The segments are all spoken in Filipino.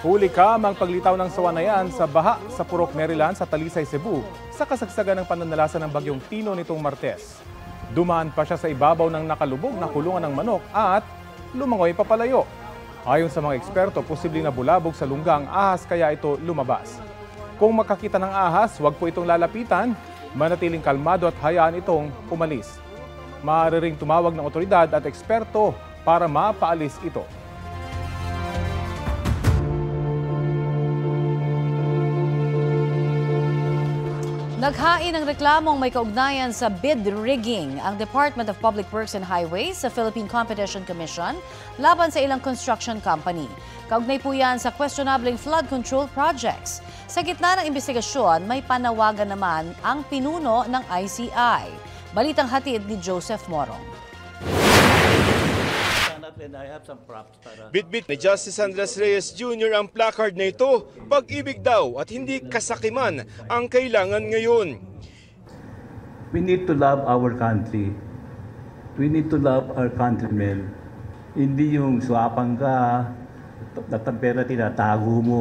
Huli kamang paglitaw ng sawa na yan sa baha sa Purok, Maryland sa Talisay, Cebu sa kasagsagan ng pananalasa ng bagyong Tino nitong Martes. Dumaan pa siya sa ibabaw ng nakalubog na kulungan ng manok at lumangoy papalayo. Ayon sa mga eksperto, posibleng nabulabog sa lungga ang ahas kaya ito lumabas. Kung makakita ng ahas, huwag po itong lalapitan, manatiling kalmado at hayaan itong umalis. Maaari ring tumawag ng otoridad at eksperto para mapaalis ito. Naghain ng reklamong may kaugnayan sa bid rigging ang Department of Public Works and Highways sa Philippine Competition Commission laban sa ilang construction company. Kaugnay po yan sa questionabling flood control projects. Sa gitna ng investigasyon, may panawagan naman ang pinuno ng ICI. Balitang hatid ni Joseph Morong. Bitbit ni Justice Andres Reyes Jr. ang placard na ito, pag-ibig daw at hindi kasakiman ang kailangan ngayon. We need to love our country. We need to love our countrymen. Hindi yung swapang ka, pera tinatago mo.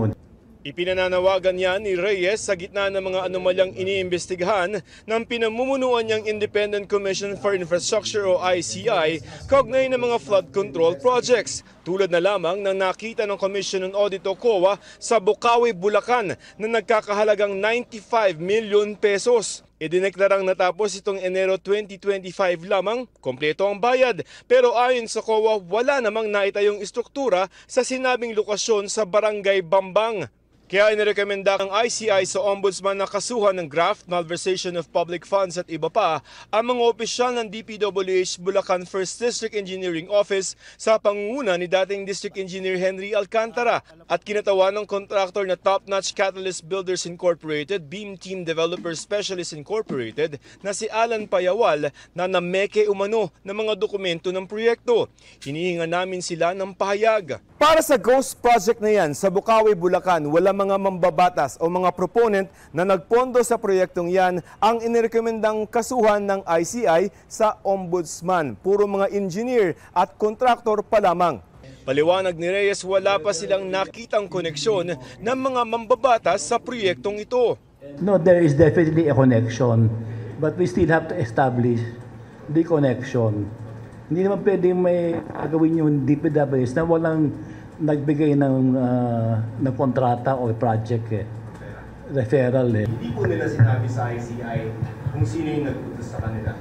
Ipinananawagan niya ni Reyes sa gitna ng mga anomalyang iniimbestigahan ng pinamumunuan niyang Independent Commission for Infrastructure o ICI kaugnay ng mga flood control projects. Tulad na lamang ng nakita ng Commission on Audit o COA sa Bukawi, Bulacan na nagkakahalagang 95 million pesos. Idineklarang natapos itong Enero 2025 lamang, kompleto ang bayad. Pero ayon sa COA, wala namang naitayong istruktura sa sinabing lokasyon sa Barangay Bambang. Kaya inirekomenda ng ICI sa Ombudsman na kasuhan ng graft, malversation of public funds at iba pa ang mga opisyal ng DPWH Bulacan 1st District Engineering Office sa pangunguna ni dating District Engineer Henry Alcantara at kinatawan ng kontraktor na Top Notch Catalyst Builders Incorporated, Beam Team Developer Specialist Incorporated na si Alan Payawal na nameke umano ng mga dokumento ng proyekto. Hinihinga namin sila ng pahayag. Para sa ghost project na yan sa Bukawi, Bulacan, wala mga mambabatas o mga proponent na nagpondo sa proyektong yan ang inirekomendang kasuhan ng ICI sa Ombudsman. Puro mga engineer at kontraktor pa lamang. Paliwanag ni Reyes, wala pa silang nakitang koneksyon ng mga mambabatas sa proyektong ito. No, there is definitely a connection, but we still have to establish the connection. Hindi naman pwedeng may gawin yung DPWH na walang nagbigay ng kontrata o project referral Hindi po nila sinabi sa ICI kung sino yung nagpunta sa kanila?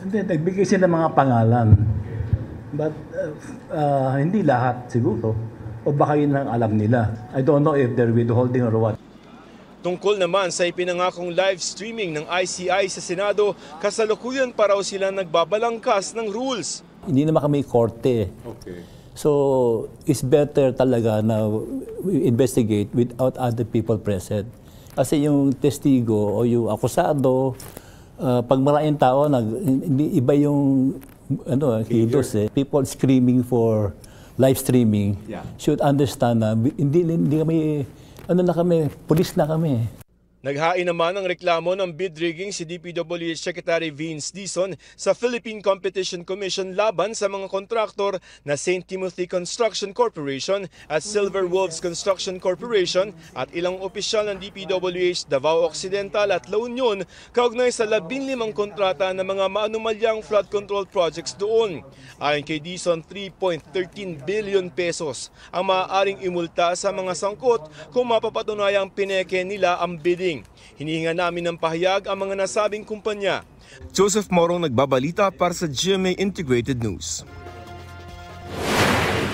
Hindi, nagbigay sila ng mga pangalan. But hindi lahat siguro. O baka yun ang alam nila. I don't know if they're withholding or what. Tungkol naman sa ipinangakong live streaming ng ICI sa Senado, kasalukuyan pa raw sila nagbabalangkas ng rules. Hindi naman kami korte. Okay. So, it's better talaga na we investigate without other people present. Kasi yung testigo o yung akusado, pag maraming tao, iba yung kilos eh. People screaming for live streaming should understand na hindi kami, pulis na kami. Naghain naman ng reklamo ng bid rigging si DPWH Secretary Vince Dizon sa Philippine Competition Commission laban sa mga kontraktor na St. Timothy Construction Corporation at Silver Wolves Construction Corporation at ilang opisyal ng DPWH Davao Occidental at La Union kaugnay sa 15 kontrata ng mga maanumalyang flood control projects doon. Ayon kay Dizon, 3.13 billion pesos ang maaaring imulta sa mga sangkot kung mapapatunayang pineke nila ang bidding. Hinihinga namin ng pahayag ang mga nasabing kumpanya. Joseph Morong nagbabalita para sa GMA Integrated News.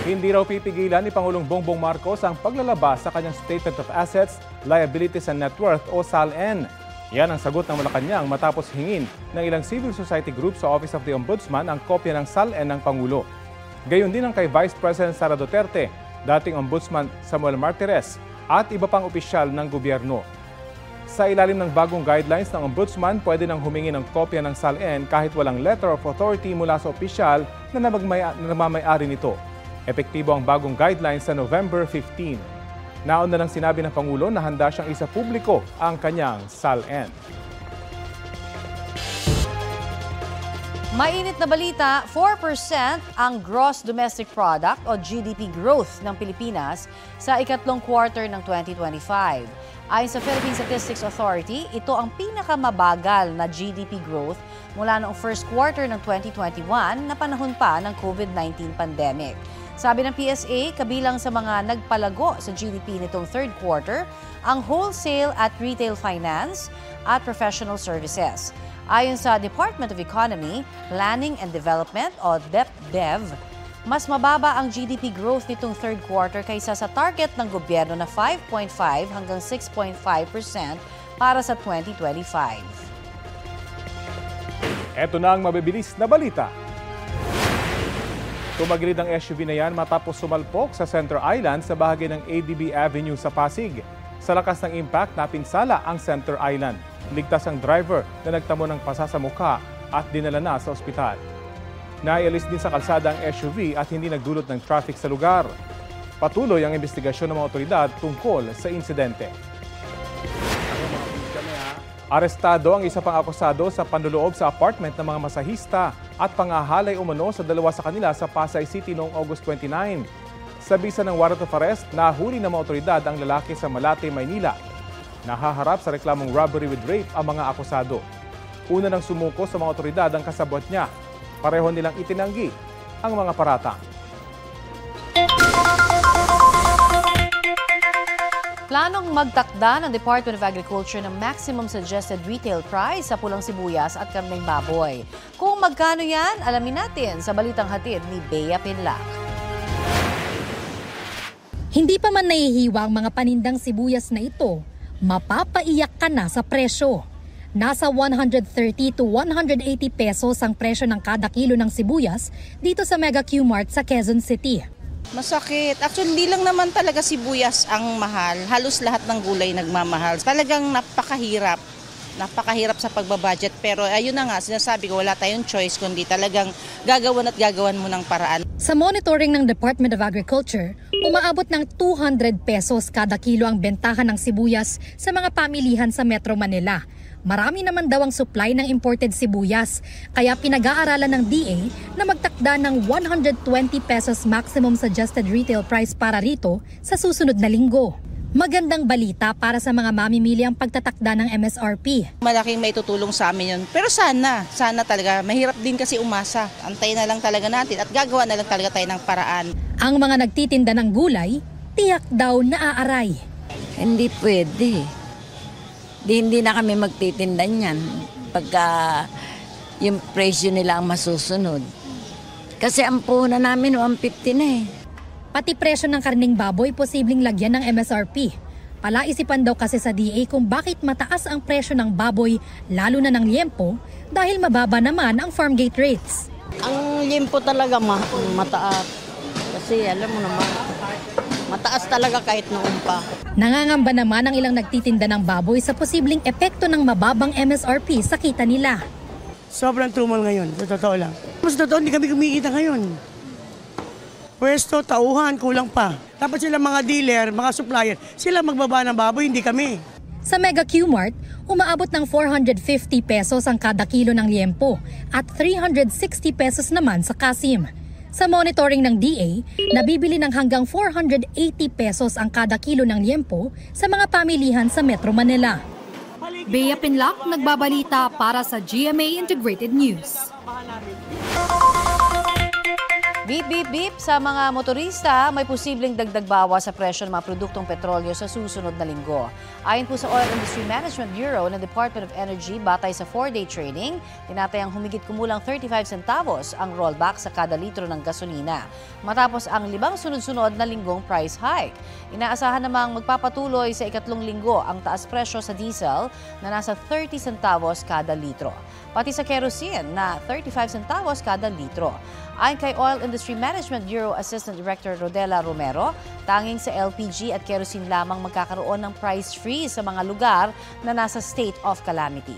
Hindi raw pipigilan ni Pangulong Bongbong Marcos ang paglalabas sa kanyang Statement of Assets, Liabilities and Net Worth o SALN. Yan ang sagot ng Malacanang matapos hingin ng ilang civil society groups sa Office of the Ombudsman ang kopya ng SALN ng Pangulo. Gayon din ang kay Vice President Sara Duterte, dating Ombudsman Samuel Martires at iba pang opisyal ng gobyerno. Sa ilalim ng bagong guidelines ng Ombudsman, pwede nang humingi ng kopya ng SALN kahit walang letter of authority mula sa opisyal na nagmamayari nito. Epektibo ang bagong guidelines sa November 15. Nauna nang sinabi ng Pangulo na handa siyang isa publiko ang kanyang SALN. Mainit na balita, 4% ang gross domestic product o GDP growth ng Pilipinas sa ikatlong quarter ng 2025. Ayon sa Philippine Statistics Authority, ito ang pinakamabagal na GDP growth mula noong first quarter ng 2021 na panahon pa ng COVID-19 pandemic. Sabi ng PSA, kabilang sa mga nagpalago sa GDP nitong third quarter, ang wholesale at retail finance at professional services. Ayon sa Department of Economy, Planning and Development o DepDev, mas mababa ang GDP growth nitong third quarter kaysa sa target ng gobyerno na 5.5 hanggang 6.5% para sa 2025. Ito na ang mabibilis na balita. Tumagilid ang SUV na yan matapos sumalpok sa Center Island sa bahagi ng ADB Avenue sa Pasig. Sa lakas ng impact, napinsala ang Center Island. Ligtas ang driver na nagtamo ng pasa sa mukha at dinala na sa ospital. Naialis din sa kalsada ang SUV at hindi nagdulot ng traffic sa lugar. Patuloy ang investigasyon ng mga otoridad tungkol sa insidente. Arestado ang isa pang akusado sa panloloob sa apartment ng mga masahista at pangahalay umano sa dalawa sa kanila sa Pasay City noong August 29. Sa bisa ng warrant of arrest, nahuli ng mga otoridad ang lalaki sa Malate, Maynila. Nahaharap sa reklamong robbery with rape ang mga akusado. Una nang sumuko sa mga otoridad ang kasabwat niya. Pareho nilang itinanggi ang mga paratang. Planong magtakda ng Department of Agriculture ng maximum suggested retail price sa pulang sibuyas at karneng baboy. Kung magkano yan, alamin natin sa balitang hatid ni Bea Pinlac. Hindi pa man nahihiwa ang mga panindang sibuyas na ito, mapapaiyak ka na sa presyo. Nasa 130 to 180 pesos ang presyo ng kada kilo ng sibuyas dito sa Mega Q-Mart sa Quezon City. Masakit. Actually, hindi lang naman talaga sibuyas ang mahal. Halos lahat ng gulay nagmamahal. Talagang napakahirap. Napakahirap sa pagbabudget. Pero ayun na nga, sinasabi ko, wala tayong choice kundi talagang gagawan at gagawan mo ng paraan. Sa monitoring ng Department of Agriculture, umaabot ng 200 pesos kada kilo ang bentahan ng sibuyas sa mga pamilihan sa Metro Manila. Marami naman daw ang supply ng imported sibuyas, kaya pinag-aaralan ng DA na magtakda ng 120 pesos maximum suggested retail price para rito sa susunod na linggo. Magandang balita para sa mga mamimili ang pagtatakda ng MSRP. Malaking may tutulong sa amin yun. Pero sana talaga, mahirap din kasi umasa. Antayin na lang talaga natin at gagawa na lang talaga tayo ng paraan. Ang mga nagtitinda ng gulay, tiyak daw naaaray. Hindi pwede. Hindi na kami magtitinda niyan pagka yung presyo nila ang masusunod. Kasi ang puhunan namin 150 na eh. Pati presyo ng karning baboy posibleng lagyan ng MSRP. Palaisipan daw kasi sa DA kung bakit mataas ang presyo ng baboy lalo na ng liempo dahil mababa naman ang farm gate rates. Ang liempo talaga mataas. Kasi alam mo naman, mataas talaga kahit noon pa. Nangangamba naman ang ilang nagtitinda ng baboy sa posibleng epekto ng mababang MSRP sa kita nila. Sobrang tumal ngayon, sa totoo lang. Mas totoo, hindi kami kumikita ngayon. Pwesto, tauhan, kulang pa. Dapat sila mga dealer, mga supplier, sila magbaba ng baboy, hindi kami. Sa Mega Q-Mart, umaabot ng 450 pesos ang kada kilo ng liempo at 360 pesos naman sa Kasim. Sa monitoring ng DA, nabibili ng hanggang 480 pesos ang kada kilo ng liempo sa mga pamilihan sa Metro Manila. Bea Pinlac, nagbabalita para sa GMA Integrated News. Beep, beep, beep. Sa mga motorista, may posibleng dagdag bawas sa presyo ng mga produktong petrolyo sa susunod na linggo. Ayon po sa Oil Industry Management Bureau ng Department of Energy, batay sa 4-day trading, tinatayang humigit kumulang 35 centavos ang rollback sa kada litro ng gasolina. Matapos ang 5 sunod-sunod na linggong price hike. Inaasahan namang magpapatuloy sa ikatlong linggo ang taas presyo sa diesel na nasa 30 centavos kada litro. Pati sa kerosene na 35 centavos kada litro. Ayon kay Oil Industry Management Bureau Assistant Director Rodela Romero, tanging sa LPG at kerosene lamang magkakaroon ng price freeze sa mga lugar na nasa state of calamity.